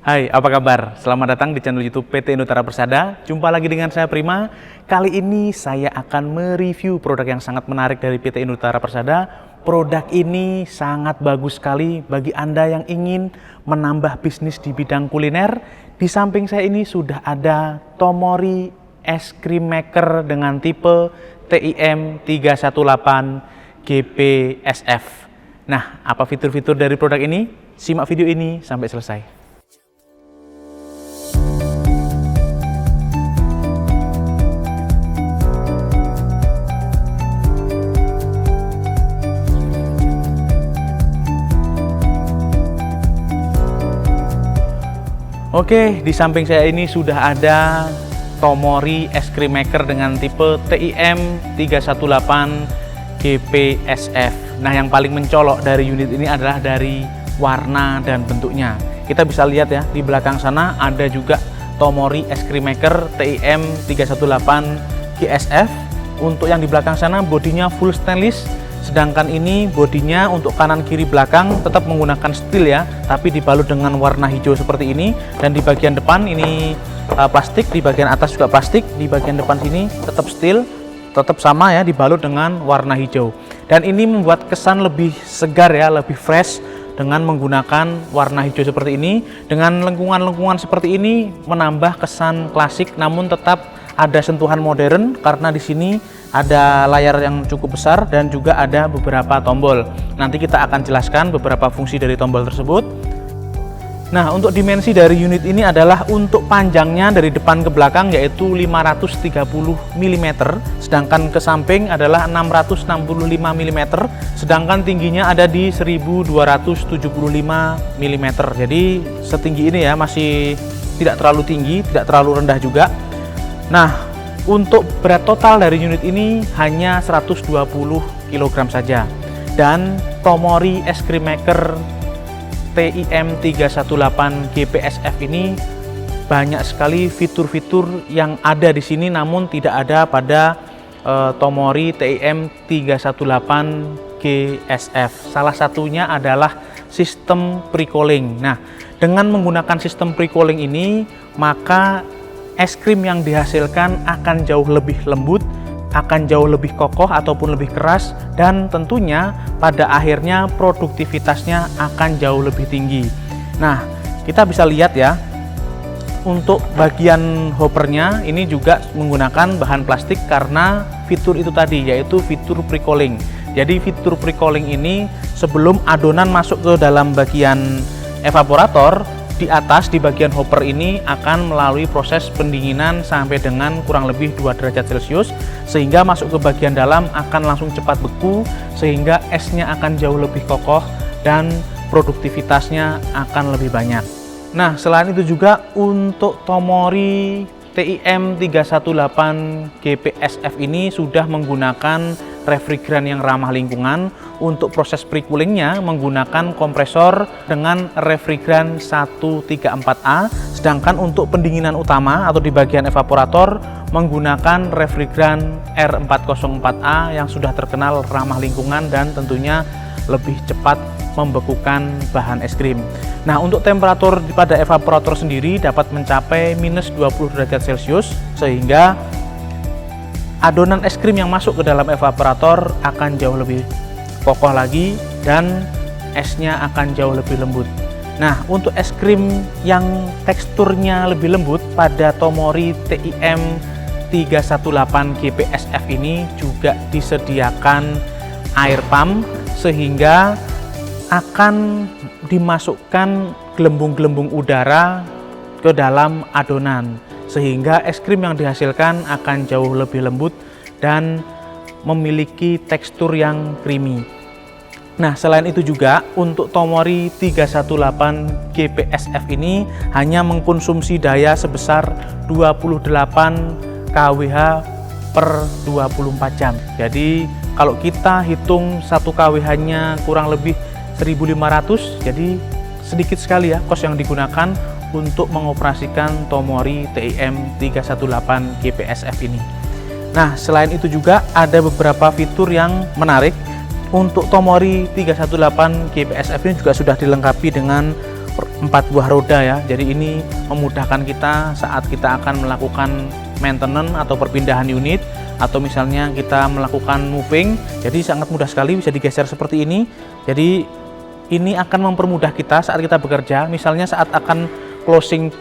Hai, apa kabar? Selamat datang di channel YouTube PT Indotara Persada. Jumpa lagi dengan saya Prima. Kali ini saya akan mereview produk yang sangat menarik dari PT Indotara Persada. Produk ini sangat bagus sekali bagi Anda yang ingin menambah bisnis di bidang kuliner. Di samping saya ini sudah ada Tomori Es Krim Maker dengan tipe TIM 318 GPSF. Nah, apa fitur-fitur dari produk ini? Simak video ini sampai selesai. Oke, di samping saya ini sudah ada Tomori Es Krim Maker dengan tipe TIM 318 GPSF. Nah, yang paling mencolok dari unit ini adalah dari warna dan bentuknya. Kita bisa lihat ya, di belakang sana ada juga Tomori Es Krim Maker TIM 318 GSF. Untuk yang di belakang sana bodinya full stainless. Sedangkan ini bodinya untuk kanan kiri belakang tetap menggunakan steel ya, tapi dibalut dengan warna hijau seperti ini. Dan di bagian depan ini plastik, di bagian atas juga plastik, di bagian depan sini tetap steel, tetap sama ya, dibalut dengan warna hijau. Dan ini membuat kesan lebih segar ya, lebih fresh dengan menggunakan warna hijau seperti ini. Dengan lengkungan-lengkungan seperti ini menambah kesan klasik, namun tetap ada sentuhan modern karena di sini ada layar yang cukup besar dan juga ada beberapa tombol. Nanti kita akan jelaskan beberapa fungsi dari tombol tersebut. Nah, untuk dimensi dari unit ini adalah untuk panjangnya dari depan ke belakang yaitu 530 mm, sedangkan ke samping adalah 665 mm, sedangkan tingginya ada di 1275 mm. Jadi setinggi ini ya, masih tidak terlalu tinggi, tidak terlalu rendah juga. Nah, untuk berat total dari unit ini hanya 120 kg saja. Dan Tomori Es Krim Maker TIM 318 GPSF ini banyak sekali fitur-fitur yang ada di sini namun tidak ada pada Tomori TIM 318 GSF. Salah satunya adalah sistem pre-cooling. Nah, dengan menggunakan sistem pre-cooling ini maka es krim yang dihasilkan akan jauh lebih lembut, akan jauh lebih kokoh ataupun lebih keras, dan tentunya pada akhirnya produktivitasnya akan jauh lebih tinggi. Nah, kita bisa lihat ya, untuk bagian hoppernya ini juga menggunakan bahan plastik karena fitur itu tadi, yaitu fitur pre-cooling. Jadi fitur pre-cooling ini sebelum adonan masuk ke dalam bagian evaporator, di atas di bagian hopper ini akan melalui proses pendinginan sampai dengan kurang lebih 2 derajat Celcius, sehingga masuk ke bagian dalam akan langsung cepat beku, sehingga esnya akan jauh lebih kokoh dan produktivitasnya akan lebih banyak. Nah, selain itu juga untuk Tomori TIM 318 GPSF ini sudah menggunakan refrigeran yang ramah lingkungan. Untuk proses pre-coolingnya menggunakan kompresor dengan refrigeran 134A, sedangkan untuk pendinginan utama atau di bagian evaporator menggunakan refrigeran R404A yang sudah terkenal ramah lingkungan dan tentunya lebih cepat membekukan bahan es krim. Nah, untuk temperatur pada evaporator sendiri dapat mencapai minus 20 derajat Celcius, sehingga adonan es krim yang masuk ke dalam evaporator akan jauh lebih kokoh lagi dan esnya akan jauh lebih lembut. Nah, untuk es krim yang teksturnya lebih lembut pada Tomori TIM 318 GPSF ini juga disediakan air pump, sehingga akan dimasukkan gelembung-gelembung udara ke dalam adonan, sehingga es krim yang dihasilkan akan jauh lebih lembut dan memiliki tekstur yang creamy. Nah, selain itu juga untuk Tomori 318 GPSF ini hanya mengkonsumsi daya sebesar 28 kWh per 24 jam. Jadi kalau kita hitung 1 kWh-nya kurang lebih 1.500, jadi sedikit sekali ya kos yang digunakan untuk mengoperasikan Tomori TIM 318 GPSF ini. Nah, selain itu juga ada beberapa fitur yang menarik. Untuk Tomori 318 GPSF ini juga sudah dilengkapi dengan 4 buah roda ya. Jadi ini memudahkan kita saat kita akan melakukan maintenance atau perpindahan unit, atau misalnya kita melakukan moving. Jadi sangat mudah sekali, bisa digeser seperti ini. Jadi ini akan mempermudah kita saat kita bekerja. Misalnya saat akan closing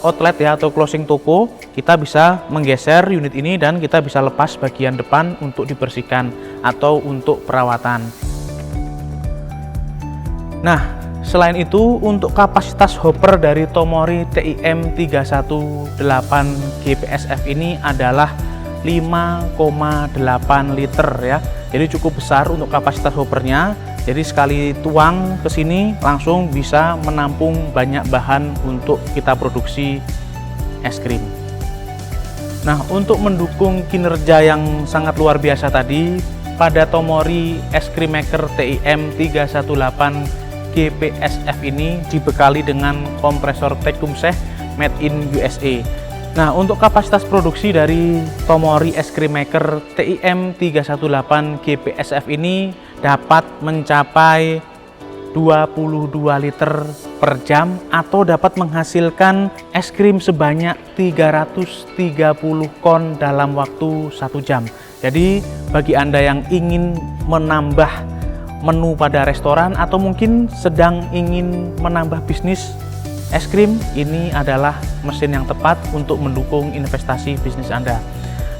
outlet ya, atau closing toko, kita bisa menggeser unit ini dan kita bisa lepas bagian depan untuk dibersihkan atau untuk perawatan. Nah, selain itu untuk kapasitas hopper dari Tomori TIM 318 GPSF ini adalah 5,8 liter ya. Jadi cukup besar untuk kapasitas hoppernya. Jadi sekali tuang ke sini langsung bisa menampung banyak bahan untuk kita produksi es krim. Nah, untuk mendukung kinerja yang sangat luar biasa tadi, pada Tomori es krim maker TIM 318 GPSF ini dibekali dengan kompresor Tecumseh made in USA. Nah, untuk kapasitas produksi dari Tomori es krim maker TIM 318 GPSF ini dapat mencapai 22 liter per jam atau dapat menghasilkan es krim sebanyak 330 kon dalam waktu 1 jam. Jadi bagi Anda yang ingin menambah menu pada restoran atau mungkin sedang ingin menambah bisnis es krim, ini adalah mesin yang tepat untuk mendukung investasi bisnis Anda.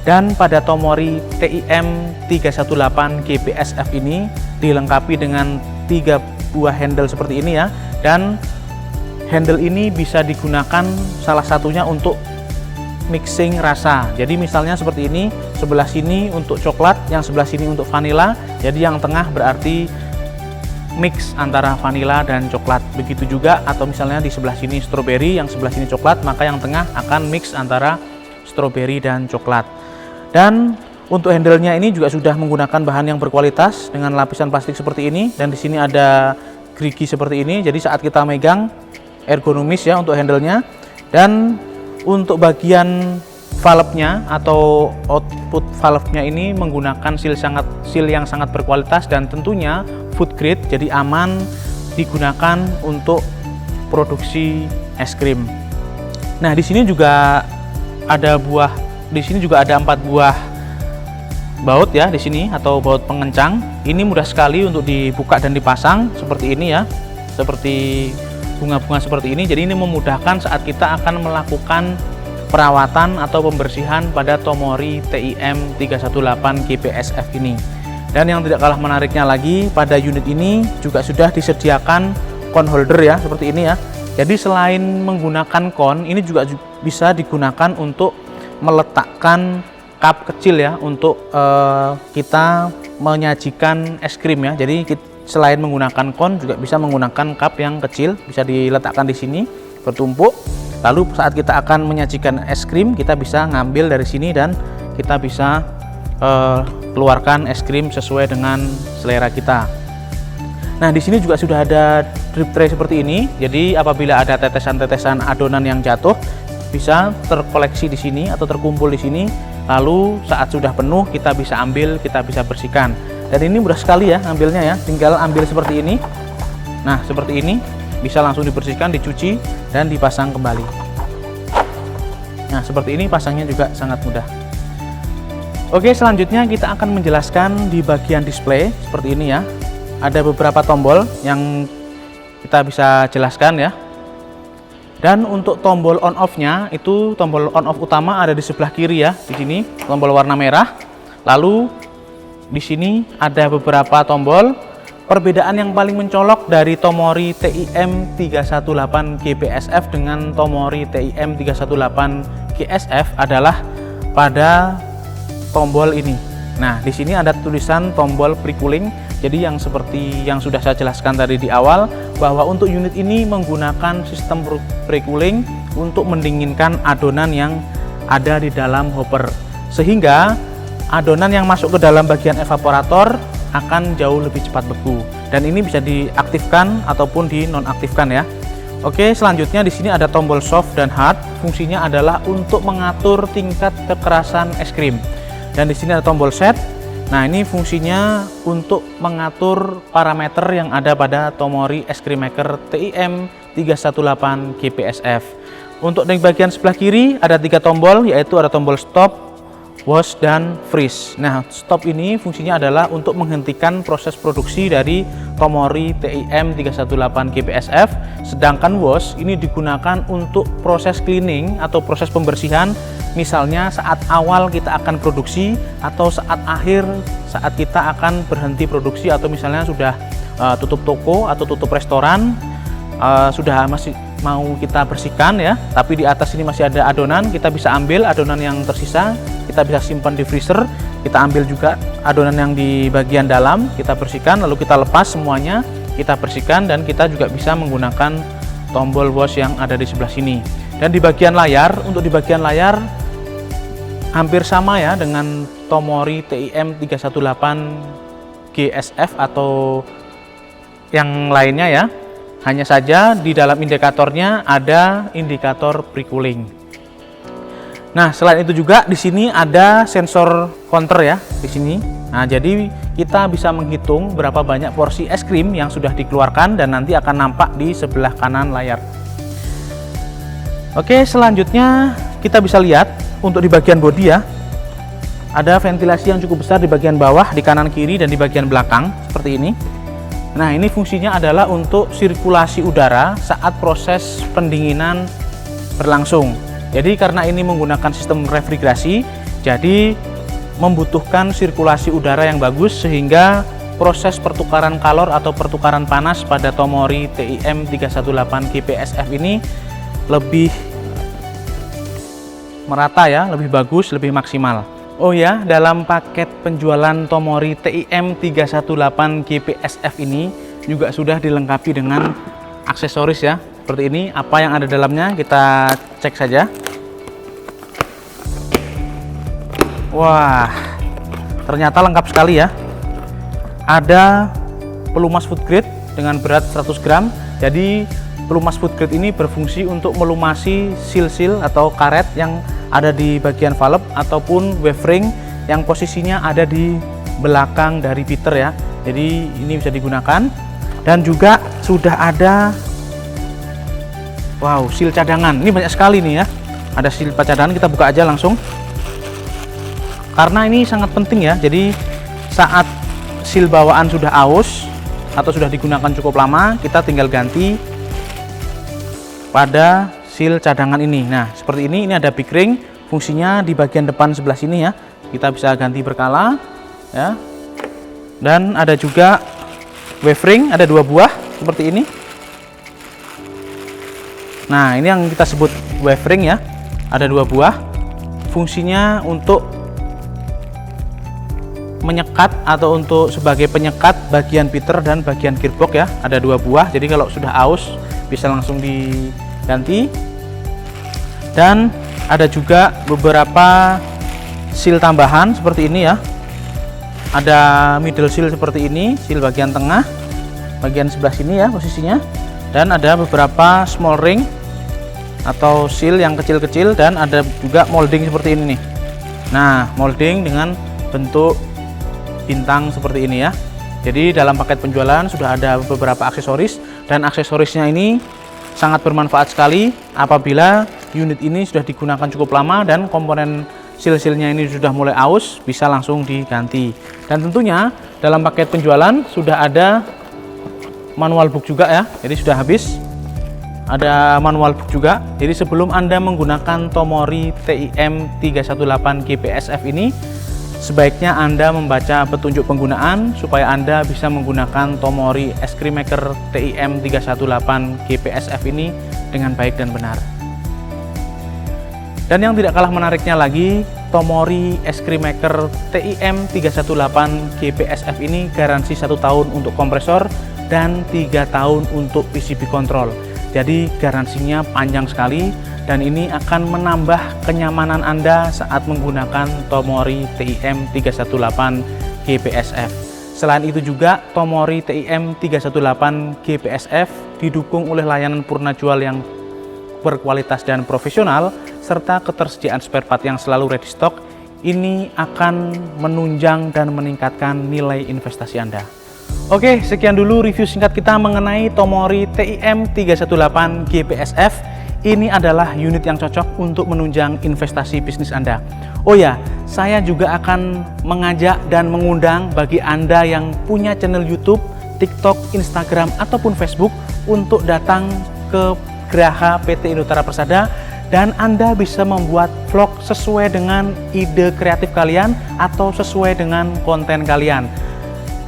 Dan pada Tomori TIM 318 GPSF ini dilengkapi dengan 3 buah handle seperti ini ya. Dan handle ini bisa digunakan salah satunya untuk mixing rasa. Jadi misalnya seperti ini, sebelah sini untuk coklat, yang sebelah sini untuk vanila. Jadi yang tengah berarti mix antara vanila dan coklat. Begitu juga, atau misalnya di sebelah sini strawberry, yang sebelah sini coklat, maka yang tengah akan mix antara strawberry dan coklat. Dan untuk handle-nya ini juga sudah menggunakan bahan yang berkualitas dengan lapisan plastik seperti ini, dan di sini ada gerigi seperti ini. Jadi saat kita megang ergonomis ya untuk handle-nya. Dan untuk bagian valve-nya atau output valve-nya ini menggunakan seal yang sangat berkualitas dan tentunya food grade, jadi aman digunakan untuk produksi es krim. Nah, di sini juga ada 4 buah baut ya di sini, atau baut pengencang. Ini mudah sekali untuk dibuka dan dipasang seperti ini ya, seperti bunga-bunga seperti ini. Jadi ini memudahkan saat kita akan melakukan perawatan atau pembersihan pada Tomori TIM 318 GPSF ini. Dan yang tidak kalah menariknya lagi, pada unit ini juga sudah disediakan kon holder ya, seperti ini ya. Jadi selain menggunakan kon, ini juga bisa digunakan untuk meletakkan cup kecil ya, untuk kita menyajikan es krim ya. Jadi selain menggunakan kon, juga bisa menggunakan cup yang kecil, bisa diletakkan di sini bertumpuk. Lalu saat kita akan menyajikan es krim, kita bisa ngambil dari sini dan kita bisa keluarkan es krim sesuai dengan selera kita. Nah, di sini juga sudah ada drip tray seperti ini. Jadi apabila ada tetesan-tetesan adonan yang jatuh, bisa terkoleksi di sini atau terkumpul di sini. Lalu saat sudah penuh, kita bisa ambil, kita bisa bersihkan. Dan ini mudah sekali ya ngambilnya ya, tinggal ambil seperti ini. Nah, seperti ini bisa langsung dibersihkan, dicuci dan dipasang kembali. Nah, seperti ini pasangnya juga sangat mudah. Oke, selanjutnya kita akan menjelaskan di bagian display seperti ini ya. Ada beberapa tombol yang kita bisa jelaskan ya. Dan untuk tombol on off-nya, itu tombol on off utama ada di sebelah kiri ya, di sini tombol warna merah. Lalu di sini ada beberapa tombol. Perbedaan yang paling mencolok dari Tomori TIM 318 GPSF dengan Tomori TIM 318 GSF adalah pada tombol ini. Nah, di sini ada tulisan tombol pre-cooling. Jadi yang seperti yang sudah saya jelaskan tadi di awal, bahwa untuk unit ini menggunakan sistem pre-cooling untuk mendinginkan adonan yang ada di dalam hopper, sehingga adonan yang masuk ke dalam bagian evaporator akan jauh lebih cepat beku. Dan ini bisa diaktifkan ataupun dinonaktifkan ya. Oke, selanjutnya di sini ada tombol soft dan hard. Fungsinya adalah untuk mengatur tingkat kekerasan es krim. Dan di sini ada tombol set. Nah, ini fungsinya untuk mengatur parameter yang ada pada Tomori es krim maker TIM 318 GPSF. Untuk di bagian sebelah kiri ada 3 tombol, yaitu ada tombol stop, wash, dan freeze. Nah, stop ini fungsinya adalah untuk menghentikan proses produksi dari Tomori TIM 318 GPSF, sedangkan wash ini digunakan untuk proses cleaning atau proses pembersihan, misalnya saat awal kita akan produksi atau saat akhir saat kita akan berhenti produksi, atau misalnya sudah tutup toko atau tutup restoran, sudah masih mau kita bersihkan ya, tapi di atas ini masih ada adonan, kita bisa ambil adonan yang tersisa, kita bisa simpan di freezer, kita ambil juga adonan yang di bagian dalam, kita bersihkan, lalu kita lepas semuanya, kita bersihkan, dan kita juga bisa menggunakan tombol wash yang ada di sebelah sini. Dan di bagian layar, untuk di bagian layar hampir sama ya dengan Tomori TIM 318 GSF atau yang lainnya ya. Hanya saja di dalam indikatornya ada indikator pre-cooling. Nah, selain itu juga di sini ada sensor counter ya di sini. Nah, jadi kita bisa menghitung berapa banyak porsi es krim yang sudah dikeluarkan dan nanti akan nampak di sebelah kanan layar. Oke, selanjutnya kita bisa lihat untuk di bagian bodi ya. Ada ventilasi yang cukup besar di bagian bawah, di kanan kiri, dan di bagian belakang seperti ini. Nah, ini fungsinya adalah untuk sirkulasi udara saat proses pendinginan berlangsung. Jadi karena ini menggunakan sistem refrigerasi, jadi membutuhkan sirkulasi udara yang bagus sehingga proses pertukaran kalor atau pertukaran panas pada Tomori TIM 318 GPSF ini lebih merata ya, lebih bagus, lebih maksimal. Oh ya, dalam paket penjualan Tomori TIM 318 GPSF ini juga sudah dilengkapi dengan aksesoris ya. Seperti ini, apa yang ada dalamnya kita cek saja. Wah, ternyata lengkap sekali ya. Ada pelumas food grade dengan berat 100 gram. Jadi pelumas food grade ini berfungsi untuk melumasi sil-sil atau karet yang ada di bagian valve ataupun wave ring yang posisinya ada di belakang dari Peter ya. Jadi ini bisa digunakan, dan juga sudah ada sil cadangan. Ini banyak sekali nih ya. Ada sil cadangan, kita buka aja langsung. Karena ini sangat penting ya. Jadi saat sil bawaan sudah aus atau sudah digunakan cukup lama, kita tinggal ganti pada sil cadangan ini. Nah, seperti ini ada big ring, fungsinya di bagian depan sebelah sini ya. Kita bisa ganti berkala ya. Dan ada juga wave ring, ada 2 buah seperti ini. Nah, ini yang kita sebut wave ring ya. Ada 2 buah. Fungsinya untuk menyekat atau untuk sebagai penyekat bagian Peter dan bagian gearbox ya. Ada 2 buah. Jadi kalau sudah aus bisa langsung diganti. Dan ada juga beberapa seal tambahan seperti ini ya. Ada middle seal seperti ini, seal bagian tengah, bagian sebelah sini ya posisinya. Dan ada beberapa small ring atau seal yang kecil-kecil, dan ada juga molding seperti ini nih. Nah, molding dengan bentuk bintang seperti ini ya. Jadi dalam paket penjualan sudah ada beberapa aksesoris, dan aksesorisnya ini sangat bermanfaat sekali apabila unit ini sudah digunakan cukup lama dan komponen sil-silnya ini sudah mulai aus, bisa langsung diganti. Dan tentunya dalam paket penjualan sudah ada manual book juga ya. Jadi sudah habis, ada manual book juga. Jadi sebelum Anda menggunakan Tomori TIM 318 GPSF ini, sebaiknya Anda membaca petunjuk penggunaan supaya Anda bisa menggunakan Tomori Es Krim Maker TIM 318 GPSF ini dengan baik dan benar. Dan yang tidak kalah menariknya lagi, Tomori Es Krim Maker TIM 318 GPSF ini garansi 1 tahun untuk kompresor dan 3 tahun untuk PCB control. Jadi garansinya panjang sekali, dan ini akan menambah kenyamanan Anda saat menggunakan Tomori TIM 318 GPSF. Selain itu juga Tomori TIM 318 GPSF didukung oleh layanan purnajual yang berkualitas dan profesional, serta ketersediaan spare part yang selalu ready stock. Ini akan menunjang dan meningkatkan nilai investasi Anda. Oke, sekian dulu review singkat kita mengenai Tomori TIM 318 GPSF. Ini adalah unit yang cocok untuk menunjang investasi bisnis Anda. Oh ya, saya juga akan mengajak dan mengundang bagi Anda yang punya channel YouTube, TikTok, Instagram, ataupun Facebook untuk datang ke Geraha PT Indotara Persada dan Anda bisa membuat vlog sesuai dengan ide kreatif kalian atau sesuai dengan konten kalian.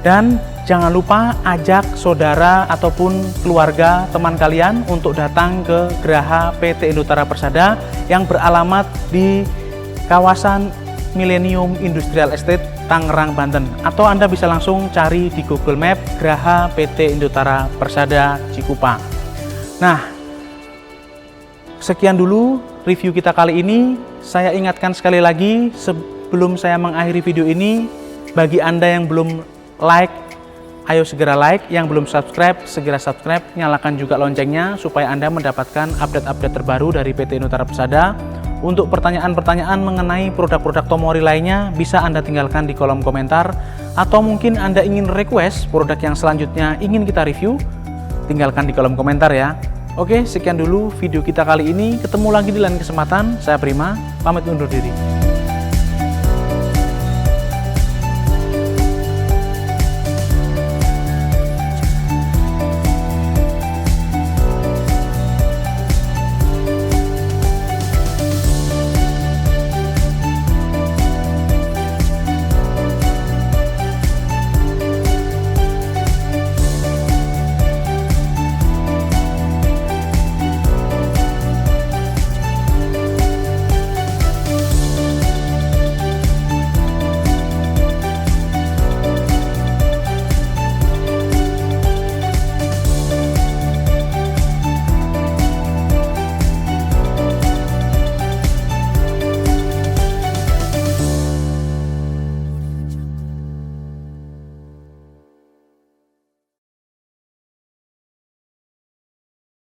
Dan jangan lupa ajak saudara ataupun keluarga teman kalian untuk datang ke Geraha PT Indotara Persada yang beralamat di kawasan Millennium Industrial Estate, Tangerang, Banten. Atau Anda bisa langsung cari di Google Map Geraha PT Indotara Persada Cikupa. Nah, sekian dulu review kita kali ini. Saya ingatkan sekali lagi sebelum saya mengakhiri video ini, bagi Anda yang belum like, ayo segera like. Yang belum subscribe, segera subscribe. Nyalakan juga loncengnya supaya Anda mendapatkan update-update terbaru dari PT Indotara Persada. Untuk pertanyaan-pertanyaan mengenai produk-produk Tomori lainnya, bisa Anda tinggalkan di kolom komentar. Atau mungkin Anda ingin request produk yang selanjutnya ingin kita review, tinggalkan di kolom komentar ya. Oke, sekian dulu video kita kali ini. Ketemu lagi di lain kesempatan. Saya Prima, pamit undur diri.